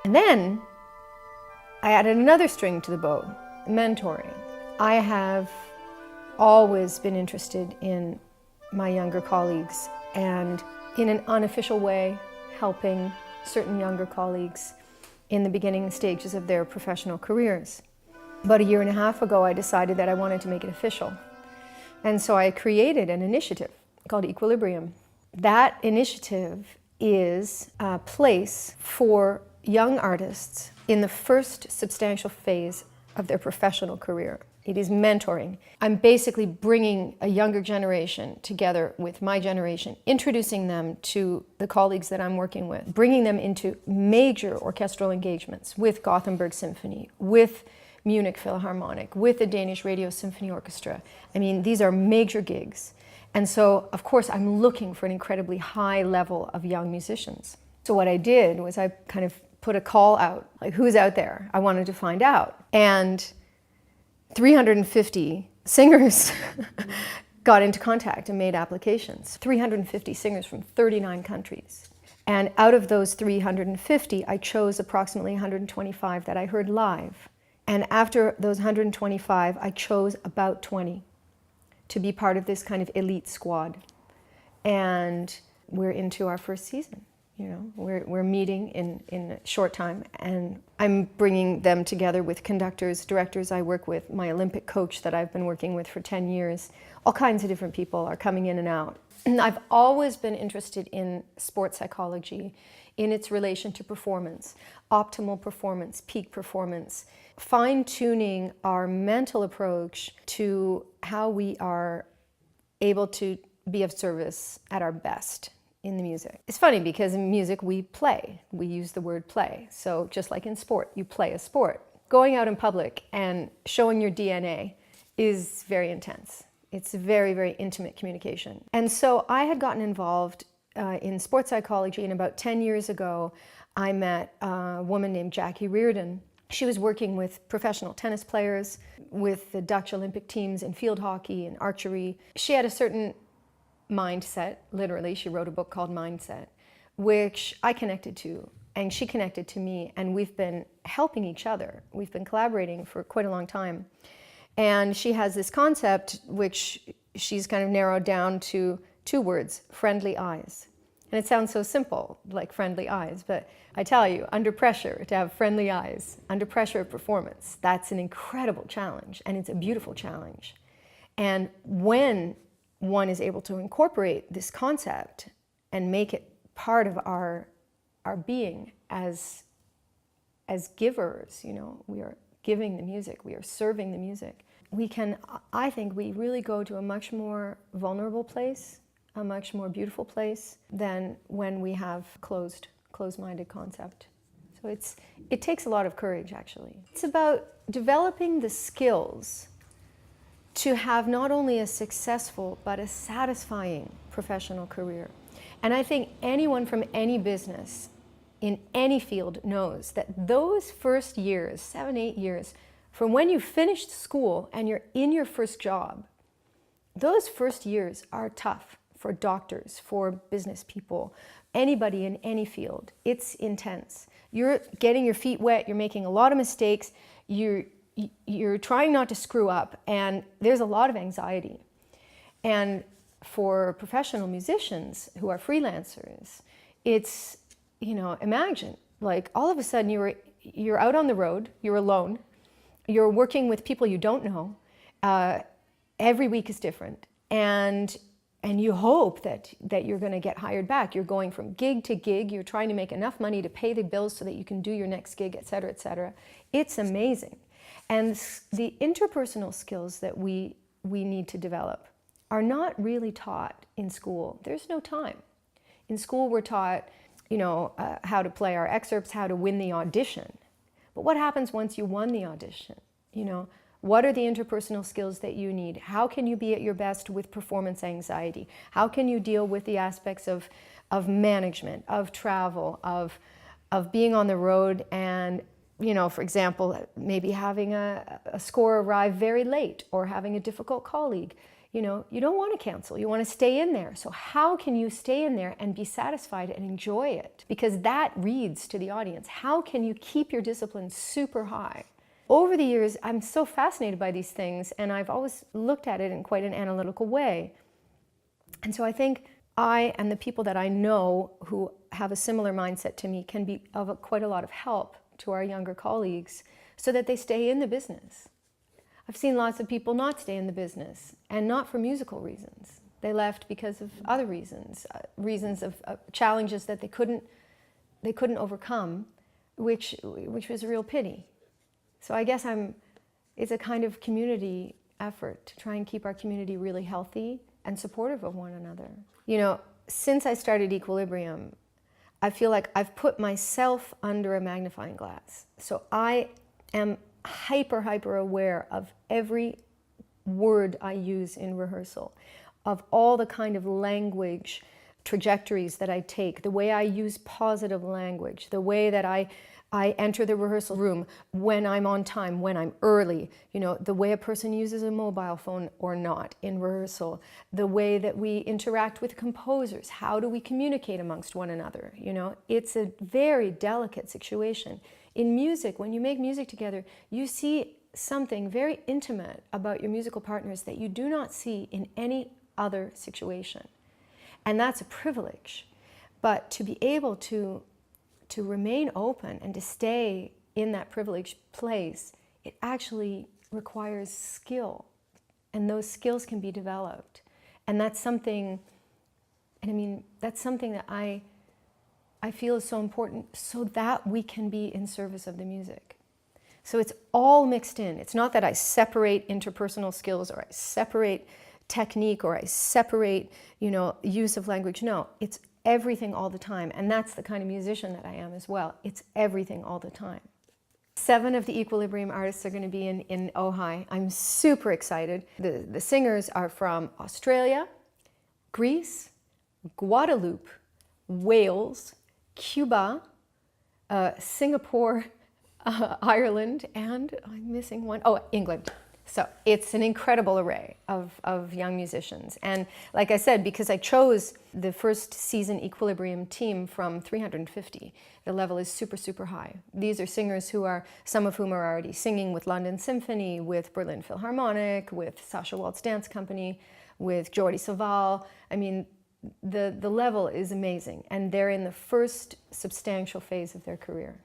And then I added another string to the bow, mentoring. I have always been interested in my younger colleagues and in an unofficial way helping certain younger colleagues in the beginning stages of their professional careers. About a year and a half ago, I decided that I wanted to make it official. And so I created an initiative called Equilibrium. That initiative is a place for young artists in the first substantial phase of their professional career. It is mentoring. I'm basically bringing a younger generation together with my generation, introducing them to the colleagues that I'm working with, bringing them into major orchestral engagements with Gothenburg Symphony, with Munich Philharmonic, with the Danish Radio Symphony Orchestra. I mean, these are major gigs. And so, of course, I'm looking for an incredibly high level of young musicians. So what I did was I kind of put a call out, like, who's out there? I wanted to find out. And 350 singers got into contact and made applications. 350 singers from 39 countries. And out of those 350, I chose approximately 125 that I heard live. And after those 125, I chose about 20 to be part of this kind of elite squad. And we're into our first season. You know, we're meeting in a short time, and I'm bringing them together with conductors, directors I work with, my Olympic coach that I've been working with for 10 years. All kinds of different people are coming in and out. And I've always been interested in sports psychology, in its relation to performance, optimal performance, peak performance, fine-tuning our mental approach to how we are able to be of service at our best in the music. It's funny because in music we play. We use the word play. So just like in sport, you play a sport. Going out in public and showing your DNA is very intense. It's very, very intimate communication. And so I had gotten involved in sports psychology, and about 10 years ago I met a woman named Jackie Reardon. She was working with professional tennis players, with the Dutch Olympic teams in field hockey and archery. She had a certain mindset, literally. She wrote a book called Mindset, which I connected to, and she connected to me, and we've been helping each other. We've been collaborating for quite a long time. And she has this concept which she's kind of narrowed down to 2 words, friendly eyes. And it sounds so simple, like friendly eyes, but I tell you, under pressure, to have friendly eyes, under pressure of performance, that's an incredible challenge, and it's a beautiful challenge. And when one is able to incorporate this concept and make it part of our being as givers, you know, we are giving the music, we are serving the music. We can, I think, we really go to a much more vulnerable place, a much more beautiful place than when we have closed-minded concept. So it takes a lot of courage, actually. It's about developing the skills to have not only a successful but a satisfying professional career. And I think anyone from any business in any field knows that those first years, 7, 8 years, from when you finished school and you're in your first job, those first years are tough for doctors, for business people, anybody in any field. It's intense. You're getting your feet wet, you're making a lot of mistakes, you're trying not to screw up, and there's a lot of anxiety. And for professional musicians who are freelancers, it's, you know, imagine, like, all of a sudden you're out on the road, you're alone, you're working with people you don't know, every week is different, and you hope that you're going to get hired back. You're going from gig to gig, you're trying to make enough money to pay the bills so that you can do your next gig, et cetera, et cetera. It's amazing. And the interpersonal skills that we need to develop are not really taught in school. There's no time. In school we're taught, you know, how to play our excerpts, how to win the audition. But what happens once you won the audition? You know, what are the interpersonal skills that you need? How can you be at your best with performance anxiety? How can you deal with the aspects of management, of travel, of being on the road and, you know, for example, maybe having a score arrive very late or having a difficult colleague. You don't want to cancel. You want to stay in there. So how can you stay in there and be satisfied and enjoy it? Because that reads to the audience. How can you keep your discipline super high? Over the years, I'm so fascinated by these things, and I've always looked at it in quite an analytical way. And so I think I and the people that I know who have a similar mindset to me can be of quite a lot of help to our younger colleagues so that they stay in the business. I've seen lots of people not stay in the business, and not for musical reasons. They left because of other reasons, reasons of challenges that they couldn't overcome, which was a real pity. So I guess it's a kind of community effort to try and keep our community really healthy and supportive of one another. Since I started Equilibrium, I feel like I've put myself under a magnifying glass. So I am hyper aware of every word I use in rehearsal, of all the kind of language trajectories that I take, the way I use positive language, the way that I enter the rehearsal room, when I'm on time, when I'm early, the way a person uses a mobile phone or not in rehearsal, the way that we interact with composers, how do we communicate amongst one another, It's a very delicate situation. In music, when you make music together, you see something very intimate about your musical partners that you do not see in any other situation. And that's a privilege. But to be able to remain open and to stay in that privileged place, it actually requires skill. And those skills can be developed. And that's something, that's something that I feel is so important so that we can be in service of the music. So it's all mixed in. It's not that I separate interpersonal skills or I separate technique or I separate, use of language. No, it's everything all the time. And that's the kind of musician that I am as well. It's everything all the time. 7 of the Equilibrium artists are going to be in Ojai. I'm super excited. The singers are from Australia, Greece, Guadeloupe, Wales, Cuba, Singapore, Ireland, and I'm missing one. Oh, England. So it's an incredible array of young musicians. And like I said, because I chose the first season Equilibrium team from 350, the level is super high. These are singers some of whom are already singing with London Symphony, with Berlin Philharmonic, with Sasha Waltz Dance Company, with Jordi Savall. The level is amazing, and they're in the first substantial phase of their career.